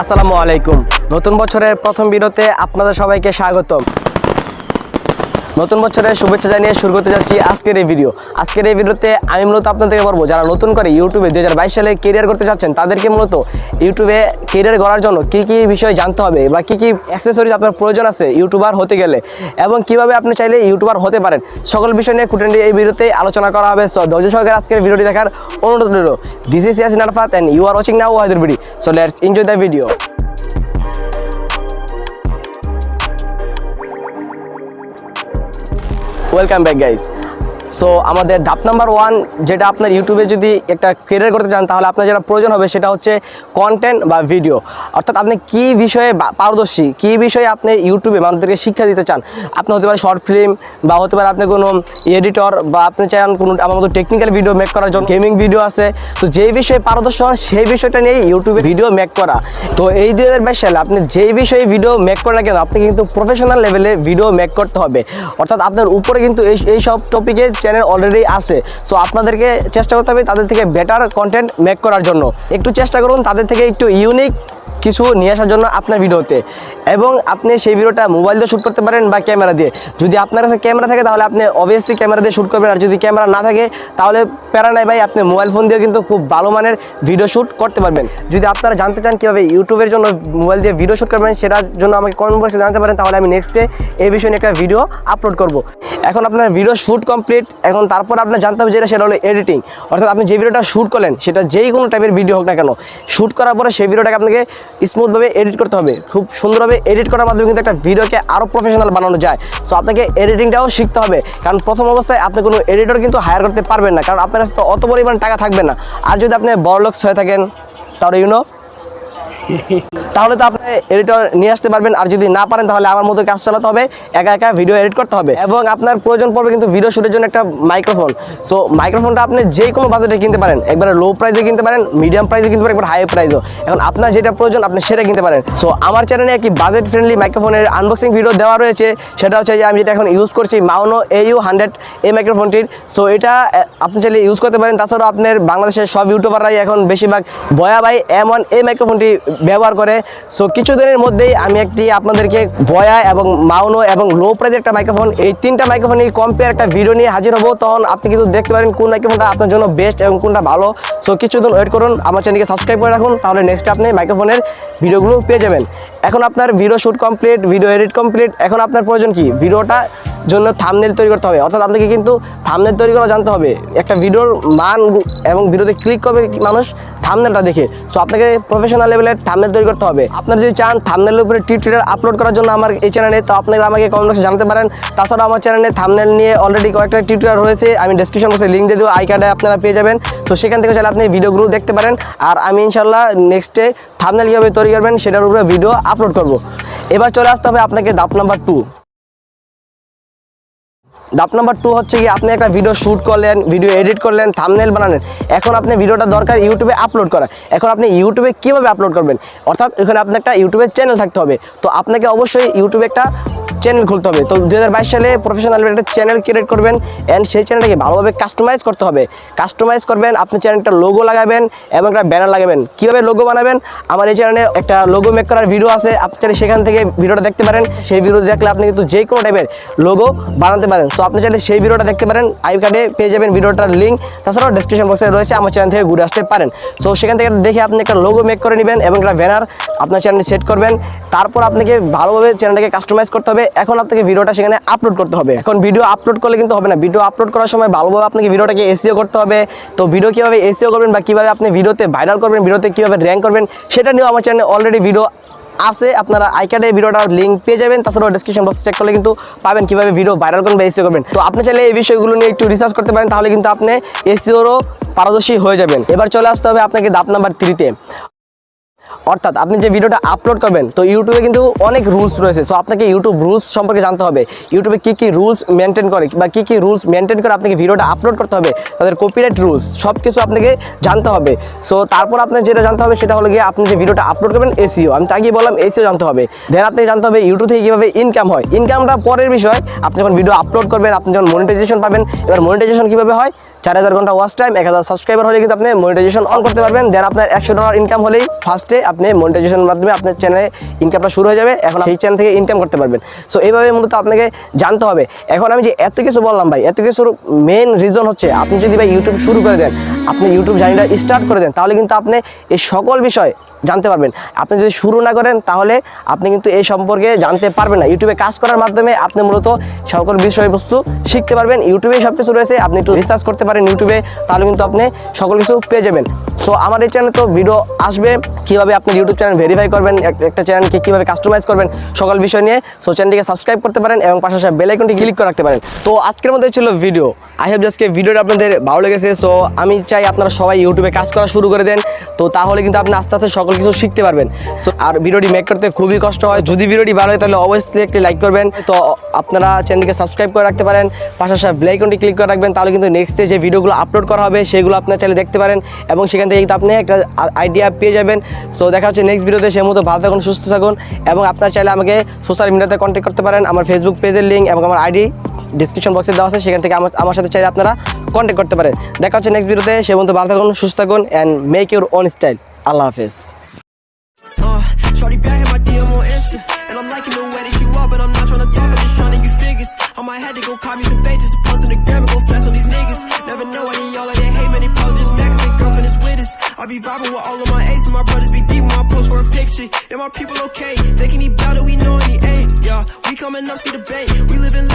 আসসালামু আলাইকুম। নতুন বছরের প্রথম ভিডিওতে আপনাদের সবাইকে স্বাগতম। নতুন বছরের শুভেচ্ছা জানিয়ে শুরু করতে যাচ্ছি আজকের এই ভিডিও। আজকের এই ভিডিওতে আমি মূলত আপনাদেরকে বলবো যারা নতুন করে ইউটিউবে 2022 সালে কেরিয়ার করতে চাচ্ছেন তাদেরকে মূলত ইউটিউবে কেরিয়ার গড়ার জন্য কী কী বিষয় জানতে হবে বা কী কী অ্যাক্সেসরিজ আপনার প্রয়োজন আছে ইউটিউবার হতে গেলে, এবং কীভাবে আপনি চাইলে ইউটিউবার হতে পারেন, সকল বিষয় নিয়ে খুঁটিনাটি এই ভিডিওতে আলোচনা করা হবে। সো ধৈর্য সহকারে আজকের ভিডিওটি দেখার অনুরোধ রইল। This is Yasin Arafat and you are watching now Wahidul video. So let's enjoy the video. Welcome back guys. So আমাদের ধাপ নাম্বার 1, যেটা আপনার ইউটিউবে যদি একটা কেরিয়ার করতে চান তাহলে আপনার যেটা প্রয়োজন হবে সেটা হচ্ছে কন্টেন্ট বা ভিডিও। অর্থাৎ আপনি কী বিষয়ে পারদর্শী, কী বিষয়ে আপনি ইউটিউবে মানুষদেরকে শিক্ষা দিতে চান। আপনি হতে পারে শর্ট ফিল্ম, বা হতে পারে আপনি কোনো এডিটর, বা আপনি চান কোনো আমার মতো টেকনিক্যাল ভিডিও মেক করার জন্য গেমিং ভিডিও আছে। তো যেই বিষয়ে পারদর্শী হন সেই বিষয়টা নিয়ে ইউটিউবে ভিডিও মেক করা। তো এই 2022 সালে আপনি যেই বিষয়ে ভিডিও মেক করেন না কেন আপনি কিন্তু প্রফেশনাল লেভেলে ভিডিও মেক করতে হবে। অর্থাৎ আপনার উপরে কিন্তু এই সব টপিকের চ্যানেল অলরেডি আছে। সো আপনাদেরকে চেষ্টা করতে হবে তাদের থেকে বেটার কন্টেন্ট মেক করার জন্য। একটু চেষ্টা করুন তাদের থেকে একটু ইউনিক কিছু নিয়ে আসার জন্য আপনার ভিডিওতে, এবং আপনি সেই ভিডিওটা মোবাইল দিয়ে শ্যুট করতে পারেন বা ক্যামেরা দিয়ে। যদি আপনার কাছে ক্যামেরা থাকে তাহলে আপনি অবভিয়াসলি ক্যামেরা দিয়ে শ্যুট করবেন, আর যদি ক্যামেরা না থাকে তাহলে প্যারা নাই ভাই, আপনি মোবাইল ফোন দিয়েও কিন্তু খুব ভালো মানের ভিডিও শ্যুট করতে পারবেন। যদি আপনারা জানতে চান কীভাবে ইউটিউবের জন্য মোবাইল দিয়ে ভিডিও শ্যুট করবেন সেটার জন্য আমাকে কমেন্ট বক্সে জানাতে পারেন, তাহলে আমি নেক্সটে এই বিষয়ে নিয়ে একটা ভিডিও আপলোড করব। এখন আপনার ভিডিও শ্যুট কমপ্লিট, এখন তারপর আপনার জানতে হবে যেটা সেটা হলো এডিটিং। অর্থাৎ আপনি যে ভিডিওটা শ্যুট করলেন সেটা যেই কোনো টাইপের ভিডিও হোক না কেন, শ্যুট করার পরে সেই ভিডিওটাকে আপনাকে স্মুথভাবে এডিট করতে হবে। খুব সুন্দরভাবে এডিট করার মাধ্যমে কিন্তু একটা ভিডিওকে আরও প্রফেশনাল বানানো যায়। সো আপনাকে এডিটিংটাও শিখতে হবে, কারণ প্রথম অবস্থায় আপনি কোনো এডিটর কিন্তু হায়ার করতে পারবেন না, কারণ আপনার কাছে তো অত পরিমাণ টাকা থাকবে না। আর যদি আপনি বড়লোকস হয়ে থাকেন তাহলে তাহলে তো আপনি এডিটর নিয়ে আসতে পারবেন। আর যদি না পারেন তাহলে আমার মতো কাজ চালাতে হবে, একা একা ভিডিও এডিট করতে হবে। এবং আপনার প্রয়োজন পড়বে কিন্তু ভিডিও শুটের জন্য একটা মাইক্রোফোন। সো মাইক্রোফোনটা আপনি যে কোনো বাজেটে কিনতে পারেন, একবারে লো প্রাইসে কিনতে পারেন, মিডিয়াম প্রাইসে কিনতে পারেন, একবার হাই প্রাইসও। এখন আপনার যেটা প্রয়োজন আপনি সেটা কিনতে পারেন। সো আমার চ্যানেলে একটি বাজেট ফ্রেন্ডলি মাইক্রোফোনের আনবক্সিং ভিডিও দেওয়া রয়েছে। সেটা হচ্ছে যে আমি যেটা এখন ইউজ করছি manu AU100 এই মাইক্রোফোনটির। সো এটা আপনি চাইলে ইউজ করতে পারেন। তাছাড়াও আপনার বাংলাদেশের সব ইউটিউবাররাই এখন বেশিরভাগ ভয়া বাই M1 এই মাইক্রোফোনটি ব্যবহার করে। সো কিছুদিনের মধ্যেই আমি আপনাদেরকে ভয়া এবং manu এবং লো প্রাইজের একটা মাইক্রোফোন, এই তিনটা মাইক্রোফোনের কম্পেয়ার একটা ভিডিও নিয়ে হাজির হবো। তখন আপনি কিন্তু দেখতে পারেন কোন মাইক্রোফোনটা আপনার জন্য বেস্ট এবং কোনটা ভালো। সো কিছুদিন ওয়েট করুন, আমার চ্যানেলকে সাবস্ক্রাইব করে রাখুন, তাহলে নেক্সট আপনি মাইক্রোফোনের ভিডিওগুলো পেয়ে যাবেন। এখন আপনার video shoot complete, video edit complete. এখন আপনার প্রয়োজন কি, ভিডিওটা জন্য থাম্বনেল তৈরি করতে হবে। অর্থাৎ আপনাকে কিন্তু থাম্বনেল তৈরি করা জানতে হবে। একটা ভিডিওর মান এবং ভিডিওতে ক্লিক করবে মানুষ থাম্বনেলটা দেখে। সো আপনাকে প্রফেশনাল লেভেলের থাম্বনেল তৈরি করতে হবে। আপনারা যদি চান থাম্বনেলের উপরে টিউটোরিয়াল আপলোড করার জন্য আমার এই চ্যানেলে, তো আপনারা আমাকে কমেন্ট বক্সে জানতে পারেন। তাছাড়া আমার চ্যানেলে থাম্বনেল নিয়ে অলরেডি কয়েকটা টিউটোরিয়াল রয়েছে, আমি ডেসক্রিপশন বক্সে লিঙ্ক দিয়ে দেবো, আই কার্ডে আপনারা পেয়ে যাবেন। তো সেখান থেকে চাইলে আপনি ভিডিওগুলো দেখতে পারেন। আর আমি ইনশাল্লাহ নেক্সটে থাম্বনেল কীভাবে তৈরি করবেন সেটার উপরে ভিডিও আপলোড করব। এবার চলে আসতে হবে আপনাকে ধাপ নাম্বার 2। ধাপ নাম্বার 2 হচ্ছে কি, আপনি একটা ভিডিও শ্যুট করলেন, ভিডিও এডিট করলেন, থাম্বনেল বানালেন। এখন আপনি ভিডিওটা দরকার ইউটিউবে আপলোড করা। এখন আপনি ইউটিউবে কীভাবে আপলোড করবেন, অর্থাৎ এখানে আপনার একটা ইউটিউবের চ্যানেল থাকতে হবে। তো আপনাকে অবশ্যই ইউটিউবে একটা চ্যানেল খুলতে হবে। তো 2022 সালে প্রফেশনাল একটা চ্যানেল ক্রিয়েট করবেন, অ্যান্ড সেই চ্যানেলটাকে ভালোভাবে কাস্টমাইজ করতে হবে। কাস্টমাইজ করবেন, আপনি চ্যানেলটা লোগো লাগাবেন এবং একটা ব্যানার লাগাবেন। কীভাবে লোগো বানাবেন, আমার এই চ্যানেলে একটা লোগো মেক করার ভিডিও আছে, আপনি চাইলে সেখান থেকে ভিডিওটা দেখতে পারেন। সেই ভিডিও দেখলে আপনি কিন্তু যে কোনো টাইপের লোগো বানাতে পারেন। সো আপনি চাইলে সেই ভিডিওটা দেখতে পারেন, আই কার্ডে পেয়ে যাবেন ভিডিওটার লিঙ্ক। তাছাড়াও ডেসক্রিপশন বক্সে রয়েছে, আমার চ্যানেল থেকে ঘুরে আসতে পারেন। সো সেখান থেকে দেখে আপনি একটা লোগো মেক করে নেবেন এবং একটা ব্যানার আপনার চ্যানেলে সেট করবেন। তারপর আপনাকে ভালোভাবে চ্যানেলটাকে কাস্টমাইজ করতে হবে। এখন আপনাকে ভিডিওটা সেখানে আপলোড করতে হবে। এখন ভিডিও আপলোড করলে কিন্তু হবে না, ভিডিও আপলোড করার সময় ভালোভাবে আপনাকে ভিডিওটাকে এসইও করতে হবে। তো ভিডিও কীভাবে এসইও করবেন বা কীভাবে আপনি ভিডিওতে ভাইরাল করবেন, ভিডিওতে কীভাবে র্যাঙ্ক করবেন সেটা নিয়েও আমার চ্যানেলে অলরেডি ভিডিও আছে। আপনারা আই কার্ডে ভিডিওটার লিঙ্ক পেয়ে যাবেন। তাছাড়াও ডেসক্রিপশন বক্স চেক করলে কিন্তু পাবেন কীভাবে ভিডিও ভাইরাল করবেন বা এসইও করবেন। তো আপনি চাইলে এই বিষয়গুলো নিয়ে একটু রিসার্চ করতে পারেন, তাহলে কিন্তু আপনি এসইওরও পারদর্শী হয়ে যাবেন। এবার চলে আসতে হবে আপনাকে ধাপ নাম্বার 3-তে। অর্থাৎ আপনি যে ভিডিওটা আপলোড করবেন, তো ইউটিউবে কিন্তু অনেক রুলস রয়েছে। সো আপনাকে ইউটিউব রুলস সম্পর্কে জানতে হবে, ইউটিউবে কী কী রুলস মেনটেন করে বা কী কী রুলস মেনটেন করে আপনাকে ভিডিওটা আপলোড করতে হবে, তাদের কপিরাইট রুলস সব কিছু আপনাকে জানতে হবে। সো তারপর আপনার যেটা জানতে হবে সেটা হলো গিয়ে আপনি যে ভিডিওটা আপলোড করবেন এসইও, আমি আগেই বললাম এসইও জানতে হবে। দেন আপনি জানতে হবে ইউটিউব থেকে কীভাবে ইনকাম হয়। ইনকামটা পরের বিষয়, আপনি যখন ভিডিও আপলোড করবেন আপনি যখন মনিটাইজেশন পাবেন। এবার মনিটাইজেশন কীভাবে হয়, 4000 ঘন্টা ওয়াচ টাইম, 1000 সাবস্ক্রাইবার হলে কিন্তু আপনি মনিটাইজেশন অন করতে পারবেন। দেন আপনার $100 ইনকাম হলেই ফার্স্টে আসলে আপনি মনিটাইজেশনের মাধ্যমে আপনার চ্যানেলে ইনকামটা শুরু হয়ে যাবে। এখন সেই চ্যানেল থেকে ইনকাম করতে পারবেন। সো এইভাবে মূলত আপনাকে জানতে হবে। এখন আমি যে এত কিছু বললাম ভাই, এত কিছুর মেন রিজন হচ্ছে আপনি যদি ভাই ইউটিউব শুরু করে দেন, আপনি ইউটিউব জার্নিটা স্টার্ট করে দেন, তাহলে কিন্তু আপনি এই সকল বিষয় জানতে পারবেন। আপনি যদি শুরু না করেন তাহলে আপনি কিন্তু এই সম্পর্কে জানতে পারবেন না। ইউটিউবে কাজ করার মাধ্যমে আপনি মূলত সকল বিষয়বস্তু শিখতে পারবেন। ইউটিউবেই সব কিছু রয়েছে, আপনি একটু রিসার্চ করতে পারেন ইউটিউবে, তাহলে কিন্তু আপনি সকল কিছু পেয়ে যাবেন। সো আমার এই চ্যানেলে তো ভিডিও আসবে কীভাবে আপনি ইউটিউব চ্যানেল ভেরিফাই করবেন, একটা চ্যানেলকে কীভাবে কাস্টমাইজ করবেন, সকল বিষয় নিয়ে। সো চ্যানেলটিকে সাবস্ক্রাইব করতে পারেন এবং পাশাপাশি বেল আইকনটি ক্লিক করে রাখতে পারেন। তো আজকের মধ্যে ছিল ভিডিও। আই হোপ আজকে ভিডিওটা আপনাদের ভালো লেগেছে। সো আমি চাই আপনারা সবাই ইউটিউবে কাজ করা শুরু করে দেন, তো তাহলে কিন্তু আপনি আস্তে আস্তে সকল কিছু শিখতে পারবেন। সো আর ভিডিওটি মেক করতে খুবই কষ্ট হয়। যদি ভিডিওটি ভালো হয় তাহলে অবশ্যই একটি লাইক করবেন। তো আপনারা চ্যানেলটিকে সাবস্ক্রাইব করে রাখতে পারেন, পাশাপাশি বেল আইকনটি ক্লিক করে রাখবেন, তাহলে কিন্তু নেক্সটে যে ভিডিওগুলো আপলোড করা হবে সেগুলো আপনার চ্যানেলে দেখতে পারেন এবং সেখান থেকে কিন্তু আপনি একটা আইডিয়া পেয়ে যাবেন। সো দেখা হচ্ছে নেক্সট ভিডিওতে। সে মতো ভালো থাকুন, সুস্থ থাকুন এবং আপনারা চাইলে আমাকে সোশ্যাল মিডিয়াতে কন্ট্যাক্ট করতে পারেন। আমার ফেসবুক পেজের লিঙ্ক এবং আমার আইডি ডিসক্রিপশন বক্সে দেওয়া আছে, সেখান থেকে আমার সাথে চাইলে আপনারা কন্ট্যাক্ট করতে পারেন। দেখা হচ্ছে নেক্সট ভিডিওতে। সে মতো ভালো থাকুন, সুস্থ থাকুন and make your own style. আল্লাহ হাফেজ। Shorty back in my DM on Insta, and I'm liking the way that she walk, but I'm not tryna talk, I'm just tryna get figures. On my head to go copy some pages, to post on the gram and go flex on these niggas. Never know any y'all like they hate, many probably just mad 'cause their girlfriend is with us. I be vibing with all of my aces, my brothers be deep when I post for a picture. And my people okay, they can eat better, we know any ain't. Yeah, we coming up, see the bait, we living